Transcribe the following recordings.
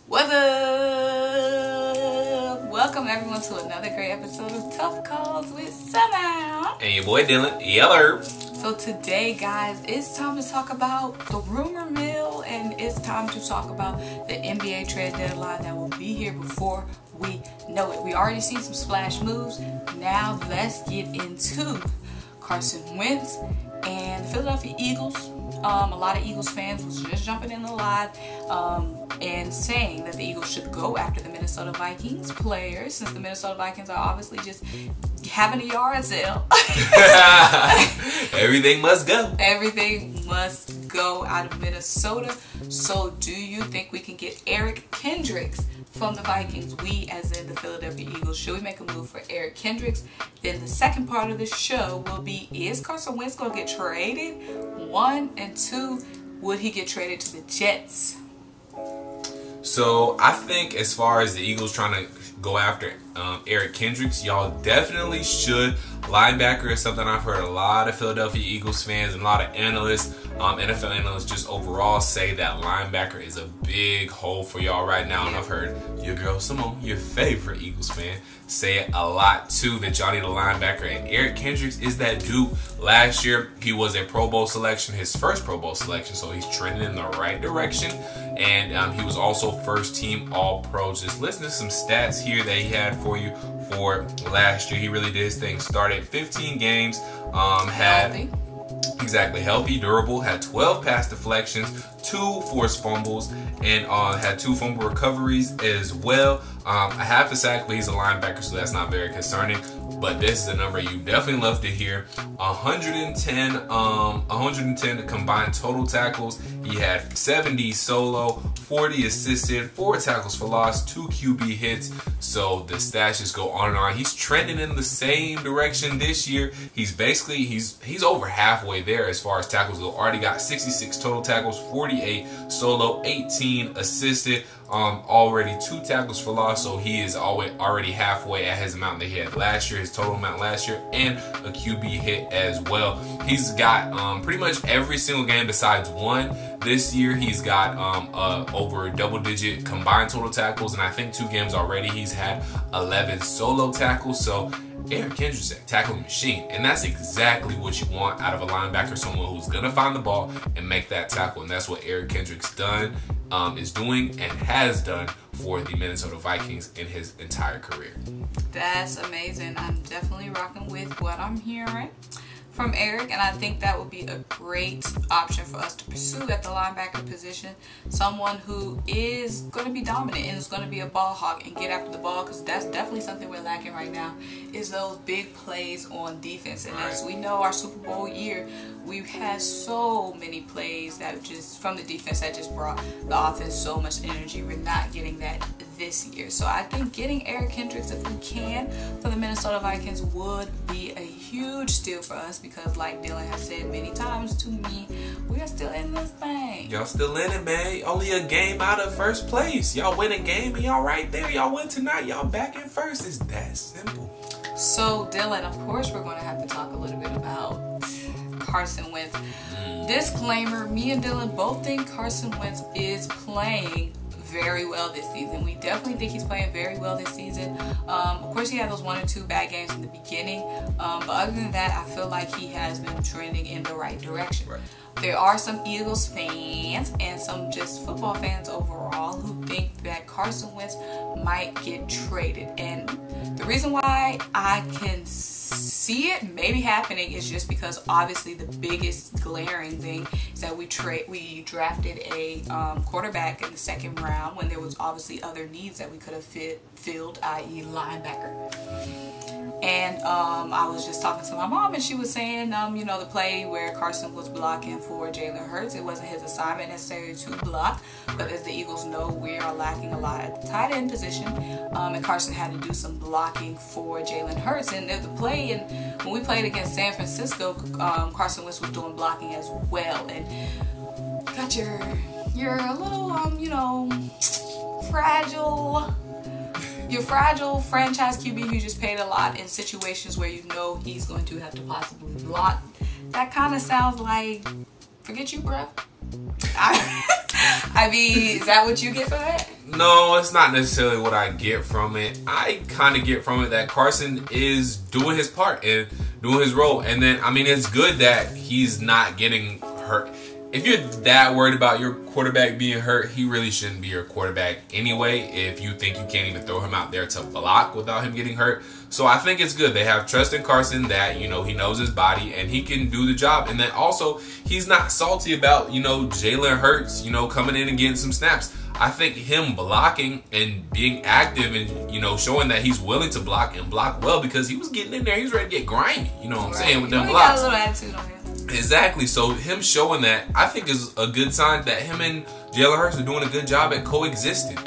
What's up? Welcome everyone to another great episode of Tough Calls with Simone. And your boy Dylan. Yeller. So today, guys, it's time to talk about the rumor mill, and it's time to talk about the NBA trade deadline that will be here before we know it. We already seen some splash moves. Now let's get into Carson Wentz and the Philadelphia Eagles. A lot of Eagles fans was just jumping in the live and saying that the Eagles should go after the Minnesota Vikings players, since the Minnesota Vikings are obviously just having a yard sale. Everything must go. Everything must go out of Minnesota. So do you think we can get Eric Kendricks from the Vikings? We, as in the Philadelphia Eagles, should we make a move for Eric Kendricks? Then the second part of the show will be, is Carson Wentz going to get traded? 1 and 2, would he get traded to the Jets? So I think as far as the Eagles trying to go after Eric Kendricks, y'all definitely should. Linebacker is something I've heard a lot of Philadelphia Eagles fans and a lot of analysts, NFL analysts just overall say that linebacker is a big hole for y'all right now. And I've heard your girl Simone, your favorite Eagles fan, say it a lot too, that y'all need a linebacker. And Eric Kendricks is that dude. Last year, he was a Pro Bowl selection, his first Pro Bowl selection, so he's trending in the right direction. And he was also first team All-Pro. Just listen to some stats here that he had for you for last year. He really did his thing. Started 15 games, Healthy. Exactly, healthy, durable, had 12 pass deflections, 2 forced fumbles, and had 2 fumble recoveries as well. A half a sack, but he's a linebacker, so that's not very concerning. But this is a number you definitely love to hear. 110 combined total tackles. He had 70 solo, 40 assisted, 4 tackles for loss, 2 QB hits. So the stats just go on and on. He's trending in the same direction this year. He's basically, he's over halfway there as far as tackles go. Already got 66 total tackles, 48 solo, 18 assisted. Already 2 tackles for loss, so he is already halfway at his amount that he had last year, his total amount last year, and a QB hit as well. He's got pretty much every single game besides one this year. He's got over double-digit combined total tackles, and I think 2 games already he's had 11 solo tackles. So Eric Kendricks is a tackling machine, and that's exactly what you want out of a linebacker, someone who's gonna find the ball and make that tackle, and that's what Eric Kendricks is doing and has done for the Minnesota Vikings in his entire career. That's amazing. I'm definitely rocking with what I'm hearing from Eric, and I think that would be a great option for us to pursue at the linebacker position. Someone who is going to be dominant and is going to be a ball hawk and get after the ball, because that's definitely something we're lacking right now, is those big plays on defense. And as we know, our Super Bowl year, we've had so many plays that just from the defense that just brought the offense so much energy. We're not getting that this year. So I think getting Eric Kendricks, if we can, for the Minnesota Vikings would be a huge steal for us, because like Dylan has said many times to me, we are still in this thing. Y'all still in it, man. Only a game out of first place. Y'all win a game and y'all right there. Y'all win tonight. Y'all back in first. It's that simple. So Dylan, of course we're going to have to talk a little bit about Carson Wentz. Disclaimer, me and Dylan both think Carson Wentz is playing very well this season. We definitely think he's playing very well this season. Of course, he had those 1 or 2 bad games in the beginning, but other than that, I feel like he has been trending in the right direction. Right. There are some Eagles fans and some just football fans overall who think that Carson Wentz might get traded, and the reason why I can see it maybe happening is just because obviously the biggest glaring thing is that we drafted a quarterback in the 2nd round when there was obviously other needs that we could have filled, i.e. linebacker. And I was just talking to my mom, and she was saying, you know, the play where Carson was blocking for Jalen Hurts, it wasn't his assignment necessarily to block, but as the Eagles know, we are lacking a lot at the tight end position, and Carson had to do some blocking for Jalen Hurts. And the play, and when we played against San Francisco, Carson Wentz was doing blocking as well, and got your a little you know, fragile franchise QB who just paid a lot in situations where you know he's going to have to possibly block. That kind of sounds like, forget you, bruh. I mean, is that what you get from that? No, it's not necessarily what I get from it. I kind of get from it that Carson is doing his part and doing his role. And then, I mean, it's good that he's not getting hurt. If you're that worried about your quarterback being hurt, he really shouldn't be your quarterback anyway if you think you can't even throw him out there to block without him getting hurt. So I think it's good. They have trust in Carson that, you know, he knows his body and he can do the job. And then also, he's not salty about, you know, Jalen Hurts, you know, coming in and getting some snaps. I think him blocking and being active and, you know, showing that he's willing to block and block well, because he was getting in there. He was ready to get grimy, you know what I'm saying, with them blocks. Got a little attitude on him. Exactly. So him showing that, I think, is a good sign that him and Jalen Hurts are doing a good job at coexisting.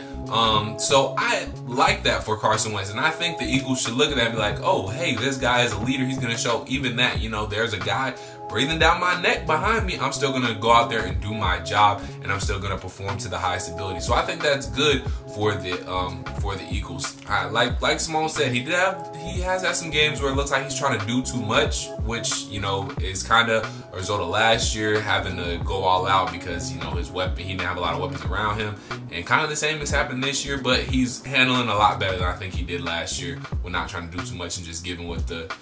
So I like that for Carson Wentz, and I think the Eagles should look at that and be like, oh, hey, this guy is a leader. He's going to show even that, you know, there's a guy breathing down my neck behind me. I'm still going to go out there and do my job, and I'm still going to perform to the highest ability. So I think that's good for the Eagles. Like Simone said, he has had some games where it looks like he's trying to do too much, which, you know, is kind of a result of last year having to go all out because, you know, his weapon, he didn't have a lot of weapons around him, and kind of the same has happened this year, but he's handling a lot better than I think he did last year with not trying to do too much and just giving what the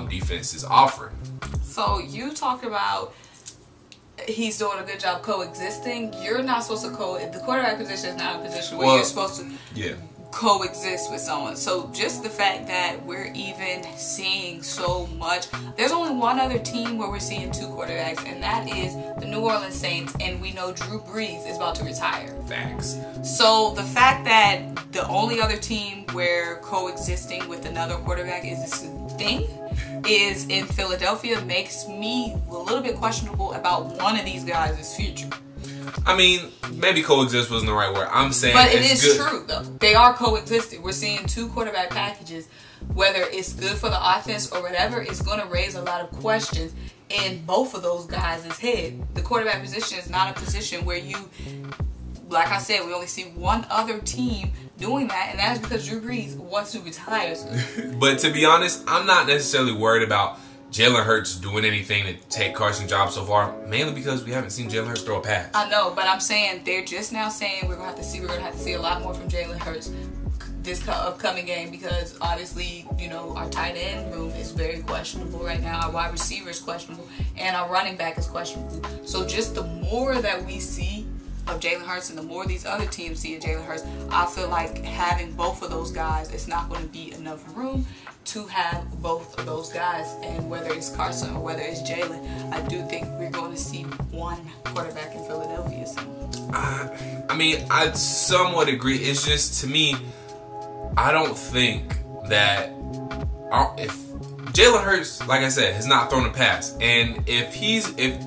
defense is offering. So you talk about he's doing a good job coexisting. You're not supposed to the quarterback position is not a position where you're supposed to coexist with someone. So just the fact that we're even seeing so much, there's only one other team where we're seeing two quarterbacks, and that is the New Orleans Saints, and we know Drew Brees is about to retire. Facts. So the fact that the only other team where coexisting with another quarterback is this thing is in Philadelphia makes me a little bit questionable about one of these guys' future. I mean, maybe coexist wasn't the right word. I'm saying, but it is good. True though. They are coexisting. We're seeing two quarterback packages. Whether it's good for the offense or whatever, it's going to raise a lot of questions in both of those guys' head. The quarterback position is not a position where you, like I said, we only see one other team doing that, and that is because Drew Brees wants to retire. But to be honest, I'm not necessarily worried about Jalen Hurts doing anything to take Carson's job so far, mainly because we haven't seen Jalen Hurts throw a pass. I know, but I'm saying they're just now saying we're gonna have to see a lot more from Jalen Hurts this upcoming game, because obviously, you know, our tight end room is very questionable right now, our wide receiver is questionable, and our running back is questionable. So just the more that we see of Jalen Hurts and the more these other teams see of Jalen Hurts, I feel like having both of those guys, it's not going to be enough room to have both of those guys. And whether it's Carson or whether it's Jalen, I do think we're going to see one quarterback in Philadelphia soon. I mean, I somewhat agree. It's just, to me, I don't think that if Jalen Hurts, like I said, has not thrown a pass, and if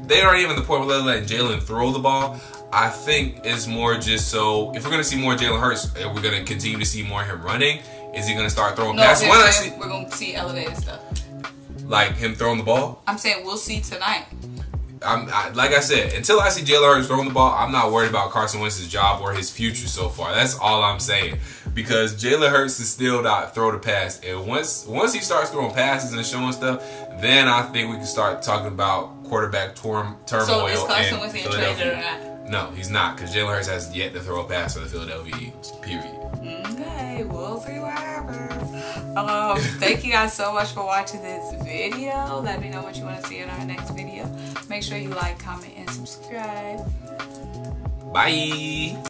they aren't even the point where they're letting Jalen throw the ball, I think it's more just so if we're going to see more Jalen Hurts, and we're going to continue to see more of him running, is he going to start throwing passes? We're going to see elevated stuff. Like him throwing the ball? I'm saying we'll see tonight. Like I said, until I see Jalen Hurts throwing the ball, I'm not worried about Carson Wentz's job or his future so far. That's all I'm saying. Because Jalen Hurts is still not throwing a pass. And once he starts throwing passes and showing stuff, then I think we can start talking about quarterback turmoil. So is Carson Wentz getting traded or not? No, he's not. Because Jalen Hurts has yet to throw a pass for the Philadelphia Eagles. Period. Okay, we'll see what happens. Thank you guys so much for watching this video. Let me know what you want to see in our next video. Make sure you like, comment, and subscribe. Bye.